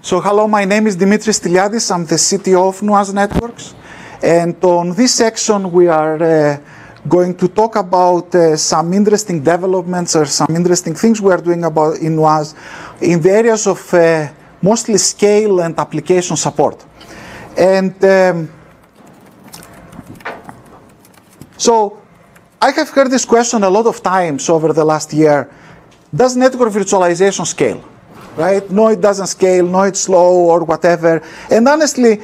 So hello, my name is Dimitris Styliadis. I'm the CTO of Nuage Networks. And on this section, we are going to talk about some interesting developments or some interesting things we are doing about in Nuage in the areas of mostly scale and application support. And so I have heard this question a lot of times over the last year. Does network virtualization scale? Right? No, it doesn't scale, no, it's slow or whatever. And honestly,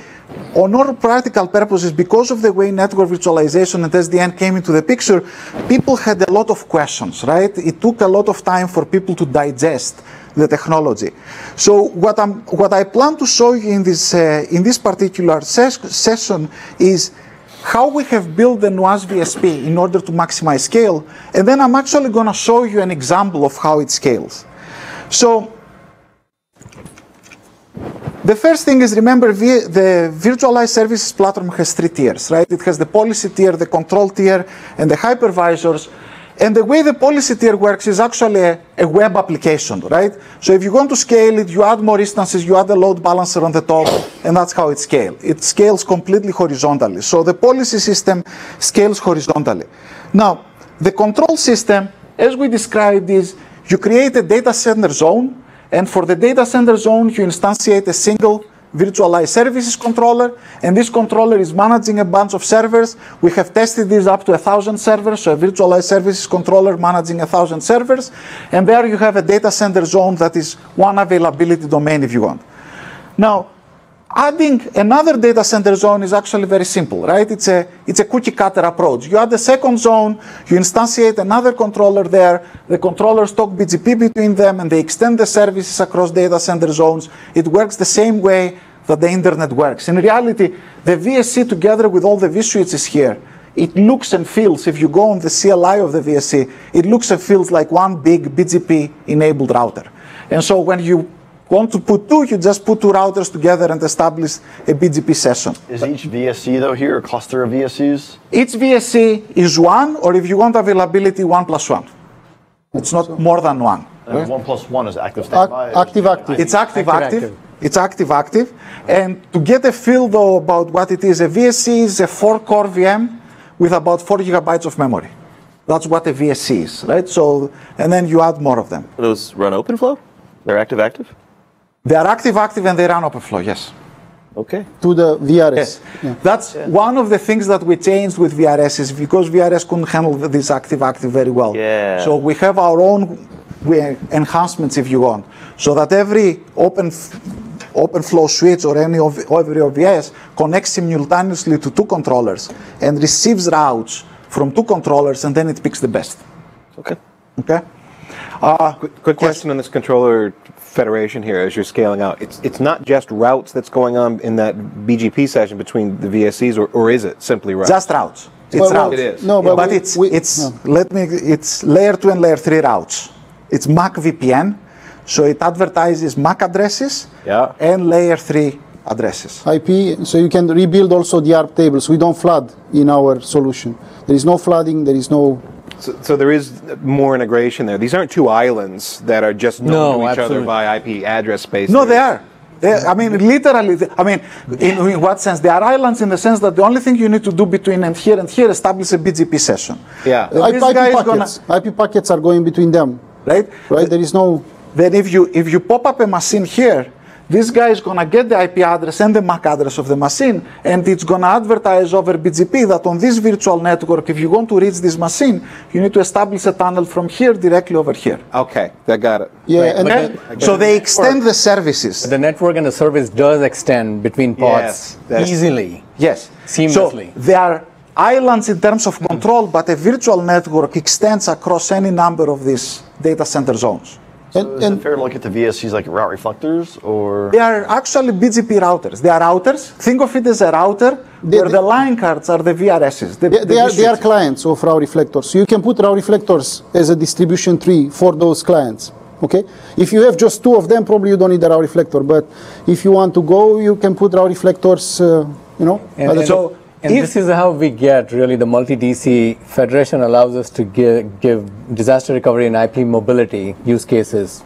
on all practical purposes, because of the way network virtualization and SDN came into the picture, people had a lot of questions, right? It took a lot of time for people to digest the technology. So what I plan to show you in this particular session is how we have built the Nuage VSP in order to maximize scale. And then I'm actually going to show you an example of how it scales. So the first thing is, remember, the virtualized services platform has 3 tiers, right? It has the policy tier, the control tier, and the hypervisors. And the way the policy tier works is actually a web application, right? So if you want to scale it, you add more instances, you add a load balancer on the top, and that's how it scales. It scales completely horizontally. So the policy system scales horizontally. Now, the control system, as we described, is you create a data center zone. And for the data center zone, you instantiate a single virtualized services controller, and this controller is managing a bunch of servers. We have tested this up to 1,000 servers, so a virtualized services controller managing 1,000 servers, and there you have a data center zone that is one availability domain if you want. Now, adding another data center zone is actually very simple, right? It's a cookie cutter approach. You add a second zone, you instantiate another controller there, the controllers talk BGP between them, and they extend the services across data center zones. It works the same way that the internet works. In reality, the VSC together with all the vSwitches is here. It looks and feels, if you go on the CLI of the VSC, it looks and feels like one big BGP-enabled router. And so when you want to put 2, you just put 2 routers together and establish a BGP session. Is each VSC, though, here a cluster of VSCs? Each VSC is 1, or if you want availability, 1 plus 1. It's not more than 1. And 1 plus 1 is active standby? Active. It's active. It's active. And to get a feel, though, about what it is, a VSC is a 4-core VM with about 4 gigabytes of memory. That's what a VSC is, right? So, and then you add more of them. Those run OpenFlow? They're active? They are active, and they run OpenFlow, yes. Okay. To the VRS. Yes. Yeah. That's one of the things that we changed with VRS is because VRS couldn't handle this active very well. Yeah. So we have our own enhancements, if you want, so that every OpenFlow switch or every OVS connects simultaneously to 2 controllers and receives routes from 2 controllers, and then it picks the best. Okay. Okay. Quick question on this controller federation here as you're scaling out. It's not just routes that's going on in that BGP session between the VSCs, or is it simply routes? Just routes. It's routes. It is. No, but it's layer 2 and layer 3 routes. It's MAC VPN, so it advertises MAC addresses and layer 3 addresses. IP, so you can rebuild also the ARP tables. We don't flood in our solution. There is no flooding, there is no... So there is more integration there. These aren't 2 islands that are just known to each other by IP address space. No, they are. I mean, literally, in what sense? They are islands in the sense that the only thing you need to do between and here establish a BGP session. Yeah. IP packets are going between them. Right? There is no... Then if you pop up a machine here, this guy is going to get the IP address and the MAC address of the machine, and it's going to advertise over BGP that on this virtual network, if you want to reach this machine, you need to establish a tunnel from here directly over here. Okay, I got it. Yeah, right. So they extend the services. The network and the service does extend between pods easily. Yes. Seamlessly. So they are islands in terms of control, but a virtual network extends across any number of these data center zones. So is it fair to look at the VSCs like route reflectors, or? They are actually BGP routers. They are routers. Think of it as a router where the line cards are the VRSs. They are clients of route reflectors. So you can put route reflectors as a distribution tree for those clients. Okay? If you have just 2 of them, probably you don't need a route reflector. But if you want to go, you can put route reflectors, And this is how we get really the multi-DC federation allows us to give disaster recovery and IP mobility use cases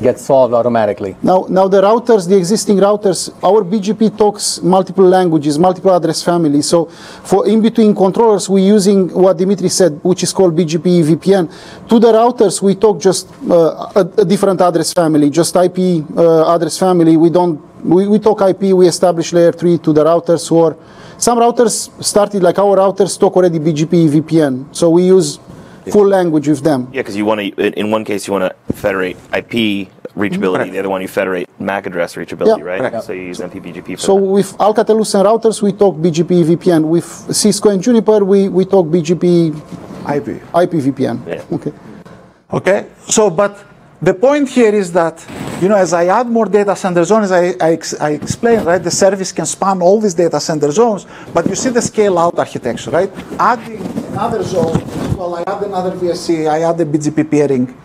gets solved automatically. Now the routers, the existing routers, our BGP talks multiple languages, multiple address families. So for in-between controllers, we're using what Dimitri said, which is called BGP VPN. To the routers, we talk just a different address family, just IP address family. We talk IP, we establish layer 3 to the routers, or some routers started, like our routers talk already BGP VPN. So we use full language with them. Yeah, because you want to, in one case, you want to federate IP reachability. Correct. The other one, you federate MAC address reachability, Yeah. right? Correct. So you use MPBGP for So that. with Alcatel-Lucent routers, we talk BGP VPN. With Cisco and Juniper, we talk BGP IP. IP VPN. Yeah. Okay. Okay, so but the point here is that, as I add more data center zones, I explained, right, the service can span all these data center zones, but you see the scale out architecture, right? Adding another zone, well, I add another VSC, I add the BGP peering,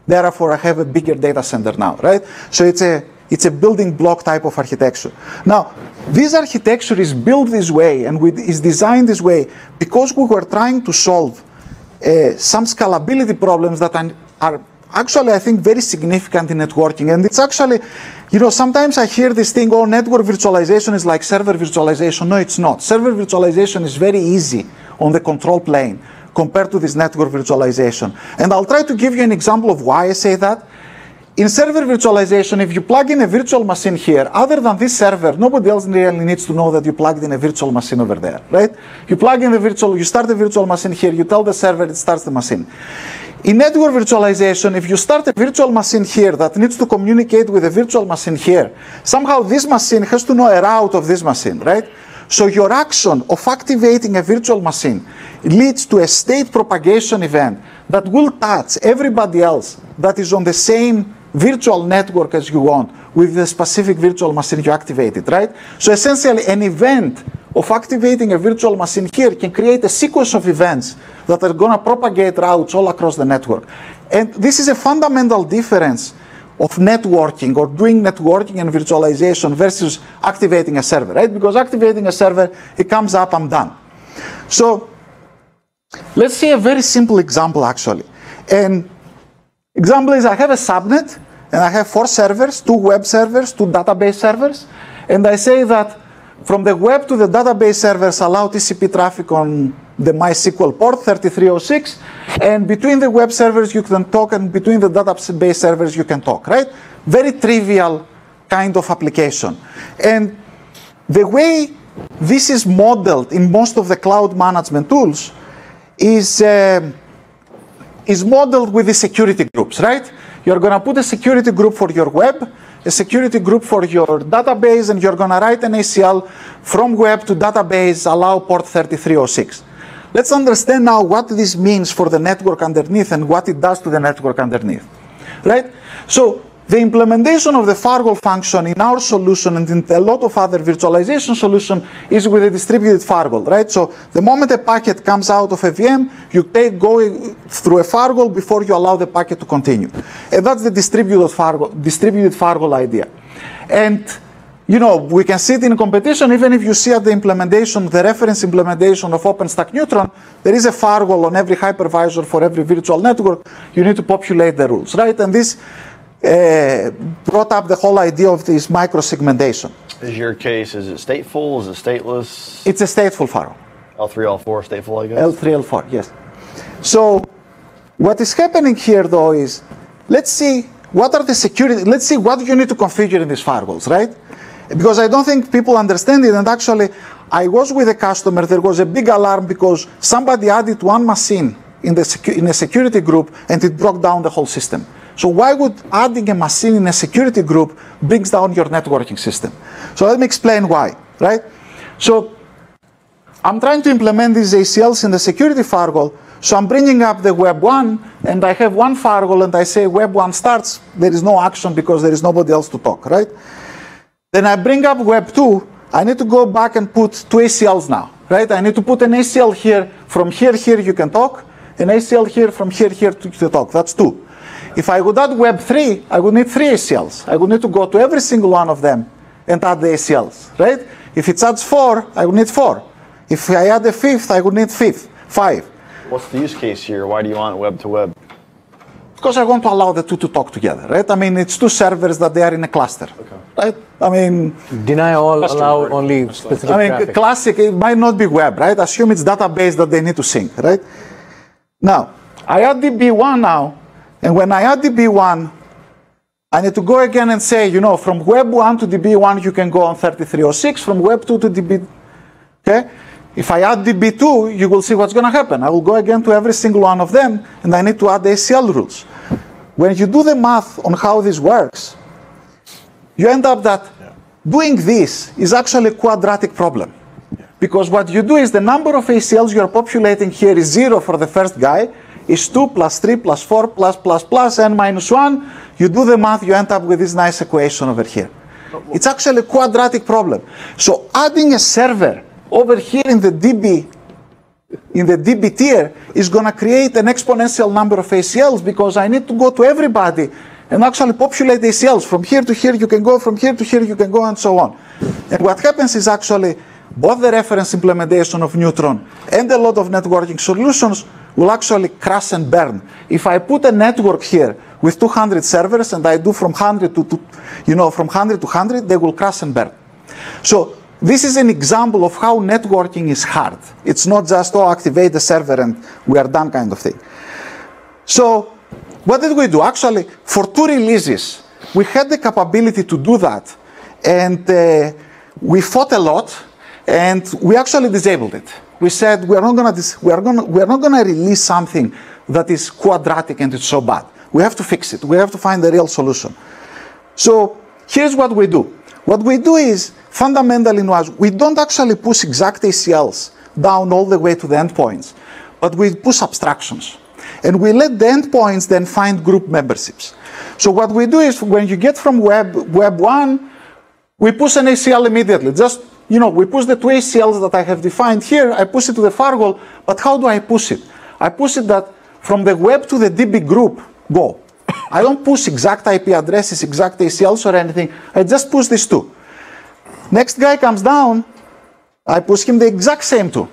therefore I have a bigger data center now, right? So it's a building block type of architecture. Now, this architecture is built this way and is designed this way because we were trying to solve some scalability problems that are actually, I think, very significant in networking. And it's actually, sometimes I hear this thing, oh, network virtualization is like server virtualization. No, it's not. Server virtualization is very easy on the control plane compared to this network virtualization. And I'll try to give you an example of why I say that. In server virtualization, if you plug in a virtual machine here, other than this server, nobody else really needs to know that you plugged in a virtual machine over there, right? You plug in you start the virtual machine here, you tell the server it starts the machine. In network virtualization, if you start a virtual machine here that needs to communicate with a virtual machine here, somehow this machine has to know a route of this machine, right? So your action of activating a virtual machine leads to a state propagation event that will touch everybody else that is on the same virtual network as you want with the specific virtual machine you activated, right? So essentially an event of activating a virtual machine here can create a sequence of events that are going to propagate routes all across the network. And this is a fundamental difference of networking or doing networking and virtualization versus activating a server, right? Because activating a server, it comes up, I'm done. So let's see a very simple example actually. And example is I have a subnet and I have 4 servers, 2 web servers, 2 database servers. And I say that from the web to the database servers allow TCP traffic on the MySQL port 3306, and between the web servers you can talk, and between the database servers you can talk, right? Very trivial kind of application. And the way this is modeled in most of the cloud management tools is modeled with the security groups, right? You're going to put a security group for your web, a security group for your database, and you're going to write an ACL from web to database, allow port 3306. Let's understand now what this means for the network underneath and what it does to the network underneath, right? So the implementation of the firewall function in our solution and in a lot of other virtualization solutions is with a distributed firewall, right? So the moment a packet comes out of a VM, you go through a firewall before you allow the packet to continue. And that's the distributed firewall idea. And we can see it in competition, even if you see at the implementation, the reference implementation of OpenStack Neutron, there is a firewall on every hypervisor for every virtual network. You need to populate the rules, right? And this brought up the whole idea of this micro-segmentation. Is your case, is it stateful? Is it stateless? It's a stateful firewall. L3, L4 stateful, I guess? L3, L4, yes. So what is happening here, though, is let's see what are the security, let's see what you need to configure in these firewalls, right? Because I don't think people understand it, and actually, I was with a customer, there was a big alarm because somebody added one machine in a security group, and it broke down the whole system. So why would adding a machine in a security group brings down your networking system? So let me explain why, right? So I'm trying to implement these ACLs in the security firewall. So I'm bringing up the web 1, and I have one firewall, and I say web 1 starts. There is no action because there is nobody else to talk, right? Then I bring up web 2. I need to go back and put 2 ACLs now, right? I need to put an ACL here. From here you can talk. An ACL here, from here to talk. That's 2. If I would add web 3, I would need 3 ACLs. I would need to go to every single one of them and add the ACLs, right? If it adds 4, I would need 4. If I add a 5th, I would need 5. What's the use case here? Why do you want web to web? because I want to allow the two to talk together, right? I mean, it's two servers that they are in a cluster, right? I mean, deny all, allow only specific traffic. Classic, it might not be web, right? Assume it's database that they need to sync, right? Now, I add DB1 now, and when I add DB1, I need to go again and say, you know, from web 1 to DB1, you can go on 3306, from web 2 to DB, okay? If I add DB2, you will see what's going to happen. I will go again to every single one of them, and I need to add the ACL rules. When you do the math on how this works, you end up that doing this is actually a quadratic problem. Because what you do is the number of ACLs you are populating here is 0 for the first guy, is 2 plus 3 plus 4 plus n minus 1. You do the math, you end up with this nice equation over here. It's actually a quadratic problem. So adding a server over here in the DB tier is going to create an exponential number of ACLs because I need to go to everybody and actually populate ACLs. From here to here you can go, from here to here you can go, and so on. And what happens is actually both the reference implementation of Neutron and a lot of networking solutions will actually crash and burn. If I put a network here with 200 servers and I do from 100 to 100, they will crash and burn. So this is an example of how networking is hard. It's not just, oh, activate the server and we are done kind of thing. So what did we do? Actually, for 2 releases, we had the capability to do that. And we fought a lot, and we actually disabled it. We said we are not going to release something that is quadratic and it's so bad. We have to fix it. We have to find the real solution. So here's what we do. What we do is, fundamentally, we don't actually push exact ACLs down all the way to the endpoints, but we push abstractions. And we let the endpoints then find group memberships. So what we do is, when you get from web 1, we push an ACL immediately. Just, you know, we push the 2 ACLs that I have defined here, I push it to the firewall, but how do I push it? I push it that from the web to the DB group, go. I don't push exact IP addresses, exact ACLs or anything, I just push these 2. Next guy comes down, I push him the exact same 2.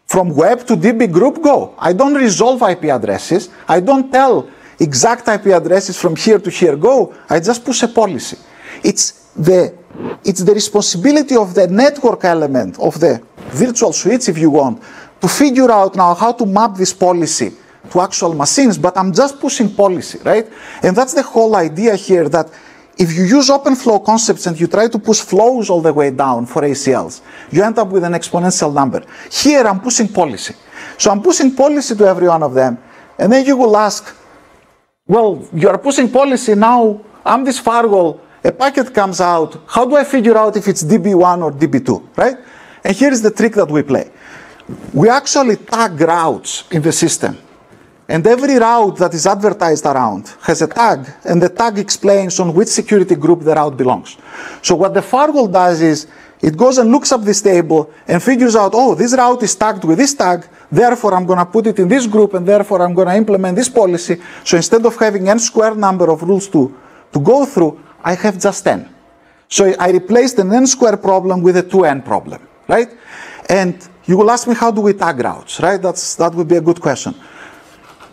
From web to DB group, go. I don't resolve IP addresses, I don't tell exact IP addresses from here to here, go. I just push a policy. It's the responsibility of the network element of the virtual switch, if you want, to figure out now how to map this policy to actual machines, but I'm just pushing policy, right? And that's the whole idea here, that if you use open flow concepts and you try to push flows all the way down for ACLs, you end up with an exponential number. Here I'm pushing policy. So I'm pushing policy to every one of them, and then you will ask, well, you are pushing policy now, I'm this firewall, a packet comes out, how do I figure out if it's DB1 or DB2, right? And here is the trick that we play. We actually tag routes in the system. And every route that is advertised around has a tag, and the tag explains on which security group the route belongs. So what the firewall does is, it goes and looks up this table and figures out, oh, this route is tagged with this tag, therefore I'm going to put it in this group, and therefore I'm going to implement this policy. So instead of having n square number of rules to go through, I have just n. So I replaced an n square problem with a 2n problem, right? And you will ask me, how do we tag routes, right? That would be a good question.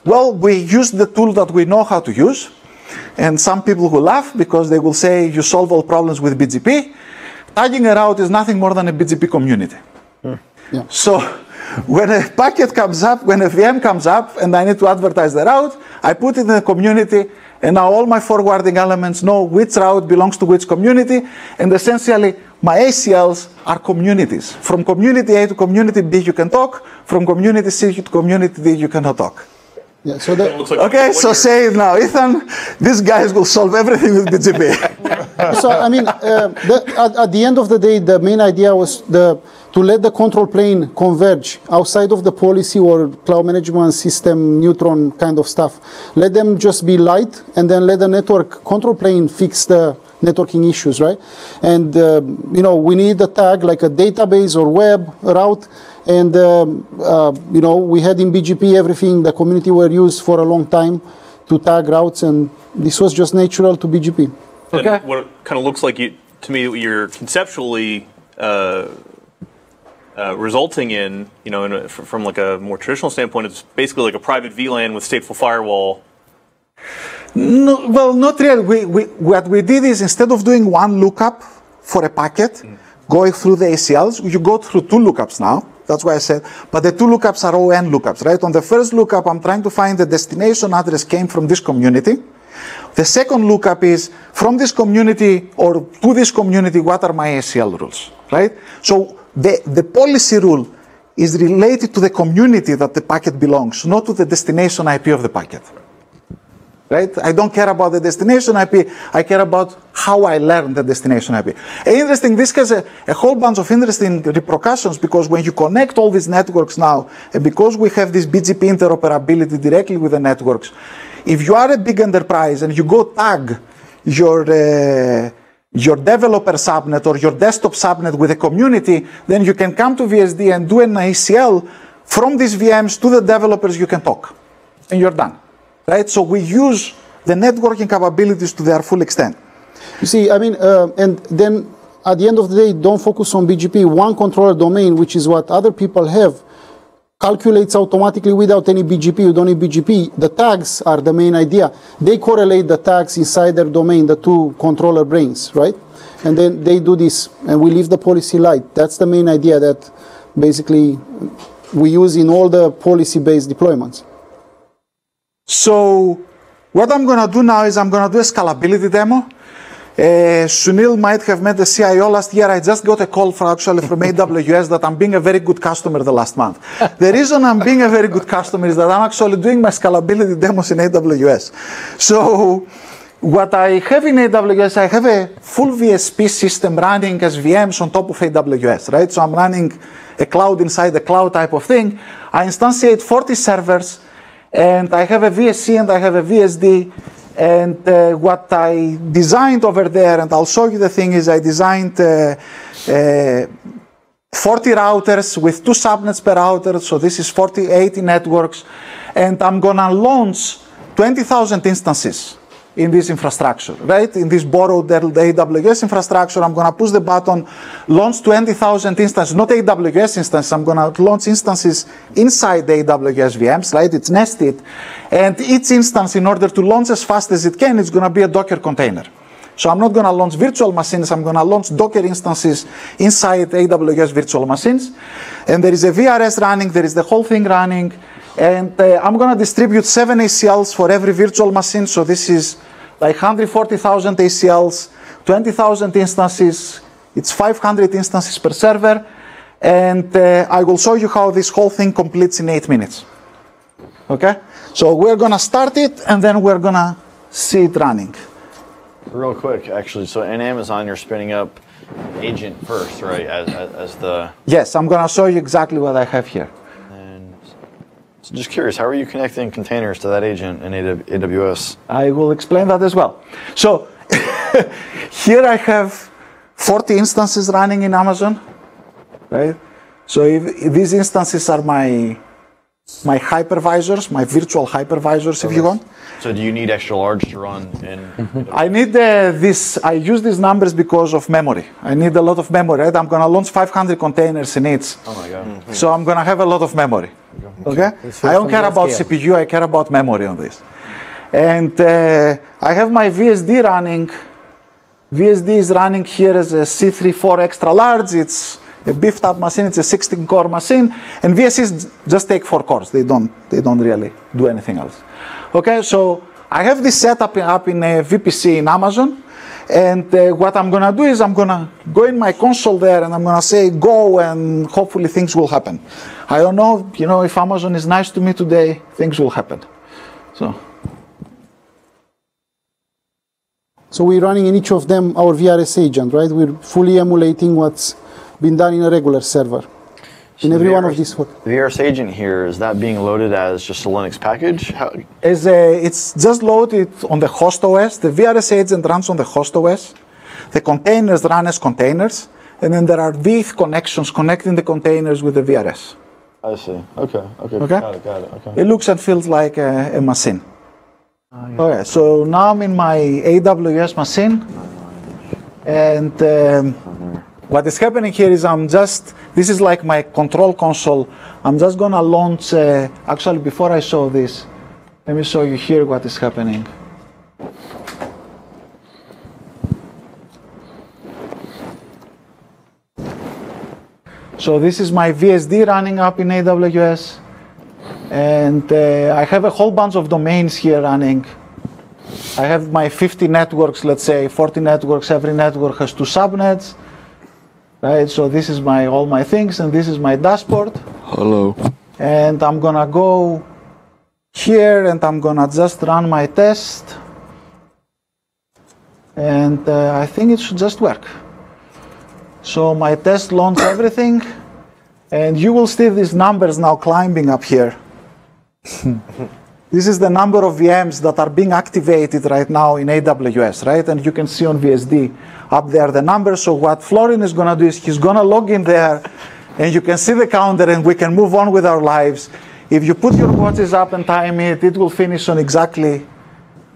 Well, we use the tool that we know how to use, and some people will laugh because they will say you solve all problems with BGP. Tagging a route is nothing more than a BGP community. Yeah. So when a packet comes up, when a VM comes up and I need to advertise the route, I put it in the community, and now all my forwarding elements know which route belongs to which community, and essentially my ACLs are communities. From community A to community B you can talk, from community C to community D you cannot talk. Yeah, so okay, so say now, Ethan, these guys will solve everything with BGP. So, I mean, at the end of the day, the main idea was to let the control plane converge outside of the policy or cloud management system, Neutron kind of stuff. Let them just be light, and then let the network control plane fix the networking issues, right? And, you know, we need a tag like a database or web route. And, you know, we had in BGP everything, the community were used for a long time to tag routes, and this was just natural to BGP. Okay. And what it kind of looks like to me, you're conceptually resulting in, you know, from like a more traditional standpoint, it's basically like a private VLAN with stateful firewall No, well, not really. What we did is instead of doing one lookup for a packet, going through the ACLs, you go through two lookups now. That's why I said, but the two lookups are ON lookups, right? On the first lookup, I'm trying to find the destination address came from this community. The second lookup is from this community or to this community, what are my ACL rules, right? So the policy rule is related to the community that the packet belongs, not to the destination IP of the packet. Right? I don't care about the destination IP, I care about how I learn the destination IP. Interesting, this has a whole bunch of interesting repercussions because when you connect all these networks now, and because we have this BGP interoperability directly with the networks, if you are a big enterprise and you go tag your developer subnet or your desktop subnet with a community, then you can come to VSD and do an ACL from these VMs to the developers, you can talk, and you're done. Right? So we use the networking capabilities to their full extent. You see, I mean, and then at the end of the day, don't focus on BGP. One controller domain, which is what other people have, calculates automatically without any BGP. You don't need BGP. The tags are the main idea. They correlate the tags inside their domain, the two controller brains, right? And then they do this, and we leave the policy light. That's the main idea that basically we use in all the policy-based deployments. So what I'm going to do now is I'm going to do a scalability demo. Sunil might have met the CIO last year. I just got a call from AWS that I'm being a very good customer the last month. The reason I'm being a very good customer is that I'm actually doing my scalability demos in AWS. So what I have in AWS, I have a full VSP system running as VMs on top of AWS, right? So I'm running a cloud inside the cloud type of thing. I instantiate 40 servers. And I have a VSC and I have a VSD, and what I designed over there, and I'll show you the thing, is I designed 40 routers with 2 subnets per router, so this is 80 networks, and I'm gonna launch 20,000 instances in this infrastructure, right? In this borrowed AWS infrastructure, I'm gonna push the button, launch 20,000 instances, not AWS instances, I'm gonna launch instances inside the AWS VMs, right? It's nested, and each instance, in order to launch as fast as it can, it's gonna be a Docker container. So I'm not gonna launch virtual machines, I'm gonna launch Docker instances inside AWS virtual machines, and there is a VRS running, there is the whole thing running, and I'm gonna distribute 7 ACLs for every virtual machine, so this is like 140,000 ACLs, 20,000 instances, it's 500 instances per server, and I will show you how this whole thing completes in 8 minutes. Okay? So we're gonna start it, and then we're gonna see it running. Real quick, actually, so in Amazon, you're spinning up agent first, right, as the... Yes, I'm gonna show you exactly what I have here. So just curious, how are you connecting containers to that agent in AWS? I will explain that as well. So here I have 40 instances running in Amazon, right? So if these instances are my hypervisors, my virtual hypervisors, if you want. So do you need extra large to run in? I need this. I use these numbers because of memory. I need a lot of memory, right? I'm going to launch 500 containers in each. Oh my God. Mm-hmm. So I'm going to have a lot of memory. Okay? I don't care about CPU. I care about memory on this. And I have my VSD running. VSD is running here as a C34 extra large. It's a beefed up machine. It's a 16-core machine. And VSCs just take 4 cores. They don't really do anything else. Okay, so I have this setup up in a VPC in Amazon, and what I'm gonna do is I'm gonna go in my console there and I'm gonna say go, and hopefully things will happen. I don't know, if Amazon is nice to me today, things will happen. So we're running in each of them our VRS agent, right? We're fully emulating what's been done in a regular server. In every one of these. The VRS agent here, is that being loaded as just a Linux package? It's just loaded on the host OS. The VRS agent runs on the host OS. The containers run as containers. And then there are VETH connections connecting the containers with the VRS. I see. Okay. Got it. Okay. It looks and feels like a machine. Okay, so now I'm in my AWS machine. And what is happening here is this is like my control console. I'm just gonna launch, actually before I show this, Let me show you here what is happening. So this is my VSD running up in AWS, and I have a whole bunch of domains here running. I have my 50 networks, let's say 40 networks. Every network has 2 subnets, right? So this is all my things, and this is my dashboard. Hello. And I'm gonna go here, and I'm gonna just run my test, and I think it should just work. So my test launched everything, and you will see these numbers now climbing up here. This is the number of VMs that are being activated right now in AWS, right? And you can see on VSD up there the numbers. So what Florin is going to do is he's going to log in there, and you can see the counter, and we can move on with our lives. If you put your watches up and time it, it will finish on exactly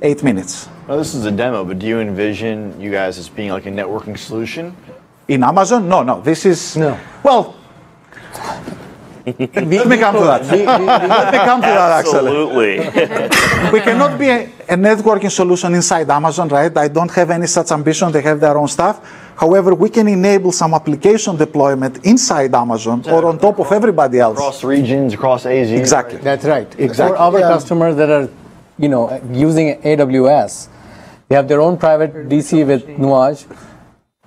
8 minutes. Well, this is a demo, but do you envision you guys as being like a networking solution? In Amazon? No, no. This is... No. Well... Let me come to that. Let me come to that, actually. Absolutely. We cannot be a networking solution inside Amazon, right? I don't have any such ambition. They have their own stuff. However, we can enable some application deployment inside Amazon or on top of everybody else. Across regions, across AZ. Exactly. Right? That's right. Exactly. For our customers that are, using AWS, they have their own private DC with Nuage.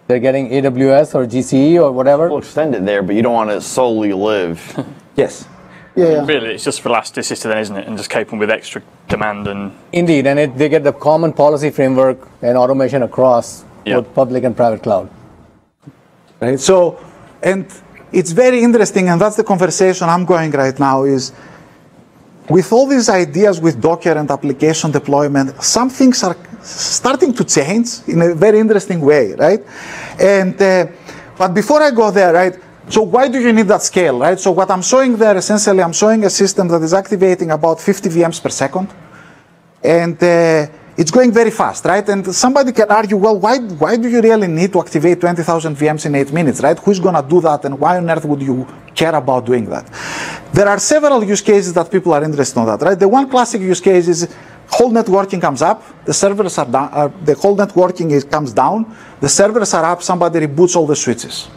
They're getting AWS or GCE or whatever. We'll extend it there, but you don't want to solely live. Yes. Yeah. Really, it's just for elasticity then, isn't it? And just coping with extra demand and... Indeed, and they get the common policy framework and automation across both public and private cloud. Right. So, and it's very interesting, and that's the conversation I'm going right now, is with all these ideas with Docker and application deployment, some things are starting to change in a very interesting way, right? And but before I go there, right? So why do you need that scale, right? So what I'm showing there, essentially, I'm showing a system that is activating about 50 VMs per second, and it's going very fast, right? And somebody can argue, well, why do you really need to activate 20,000 VMs in 8 minutes, right? Who's going to do that, and why on earth would you care about doing that? There are several use cases that people are interested in that, right? The one classic use case is whole networking comes up, the servers are down, the whole networking comes down, the servers are up, somebody reboots all the switches.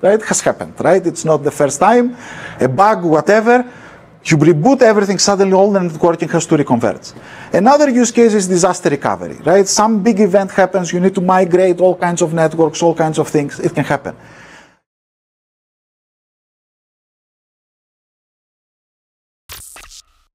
Right? It has happened, right? It's not the first time, a bug, whatever. You reboot everything, suddenly all the networking has to reconverge. Another use case is disaster recovery, right? Some big event happens, you need to migrate all kinds of networks, all kinds of things, it can happen.